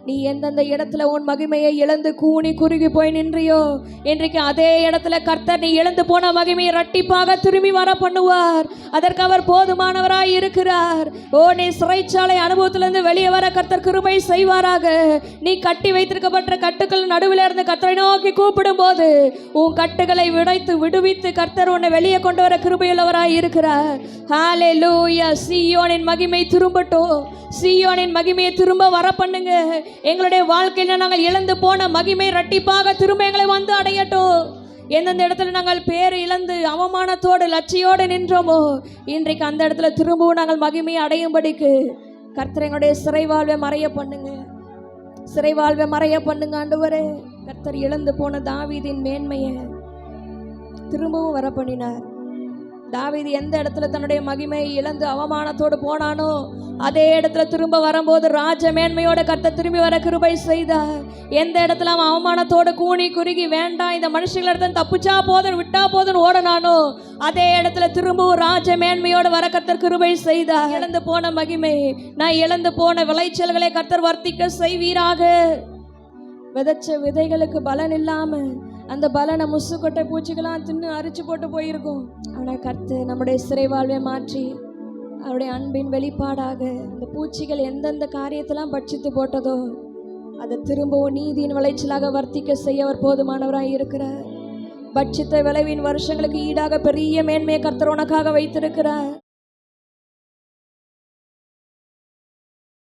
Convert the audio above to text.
நீ எந்தெந்த இடத்துல உன் மகிமையை இழந்து கூனி குறுகி போய் நின்றியோ, இன்றைக்கு அதே இடத்துல கர்த்தர் நீ இழந்து போன மகிமையை இரட்டிப்பாக திரும்பி வர பண்ணுவார். அதற்கு அவர் போதுமானவராய் இருக்கிறார். ஓ, நீ சிறைச்சாலை அனுபவத்திலிருந்து வெளியே வர கர்த்தர் கிருபை செய்வாராக. நீ கட்டி வைத்திருக்கப்பட்ட கட்டுக்கள் நடுவில் இருந்து கர்த்தரை நோக்கி கூப்பிடும் போது உன் கட்டுகளை விடுவித்து கர்த்தர் உன்னை வெளியே கொண்டு வர கிருபையுள்ளவராய் இருக்கிறார். ஹல்லேலூயா. சீயோனின் மகிமை திரும்பட்டும். சீயோனின் மகிமையை திரும்ப வர பண்ணுங்க. எங்களுடைய வாழ்க்கையில் நாங்கள் இழந்து போன மகிமை இரட்டிப்பாக திரும்ப எங்களை வந்து அடையட்டும். எந்தெந்த இடத்துல நாங்கள் பேர் இழந்து அவமானத்தோடு லட்சியோடு நின்றோமோ, இன்றைக்கு அந்த இடத்துல திரும்பவும் நாங்கள் மகிமையை அடையும்படிக்கு கர்த்தர் எங்களுடைய சிறை வாழ்வை மறைய பண்ணுங்க. சிறை வாழ்வை மறைய பண்ணுங்க ஆண்டவரே. கர்த்தர் இழந்து போன தாவீதின் மேன்மையை திரும்பவும் வர பண்ணினார். தாவீது எந்த இடத்துல தன்னுடைய மகிமையை இழந்து அவமானத்தோடு போனானோ, அதே இடத்துல திரும்ப வரும்போது ராஜ மேன்மையோட கர்த்தர் திரும்பி வர கிருபை செய்தார். எந்த இடத்துல அவன் அவமானத்தோடு கூனி குறுகி வேண்டாம் இந்த மனுஷங்கள இடத்துல தப்பிச்சா போதும் விட்டா போதும் ஓடனானோ, அதே இடத்துல திரும்பவும் ராஜ மேன்மையோடு வர கர்த்தர் கிருபை செய்தார். இழந்து போன மகிமை, நான் இழந்து போன விளைச்சல்களை கர்த்தர் வர்த்திக்க செய்வீராக. விதைச்ச விதைகளுக்கு பலன் இல்லாம அந்த பலனை முசுக்கொட்டை பூச்சிகளாம் தின்னு அரிச்சு போட்டு போயிருக்கும். ஆனால் கர்த்தர் நம்முடைய சிறை வாழ்வை மாற்றி அவருடைய அன்பின் வெளிப்பாடாக அந்த பூச்சிகள் எந்தெந்த காரியத்தெல்லாம் பட்சித்து போட்டதோ அதை திரும்பவும் நீதியின் விளைச்சலாக வர்த்திக்க செய்ய அவர் போதுமானவராய் இருக்கிறார். பட்சித்த விளைவின் வருஷங்களுக்கு ஈடாக பெரிய மேன்மையை கர்த்தர் உனக்காக வைத்திருக்கிறார்.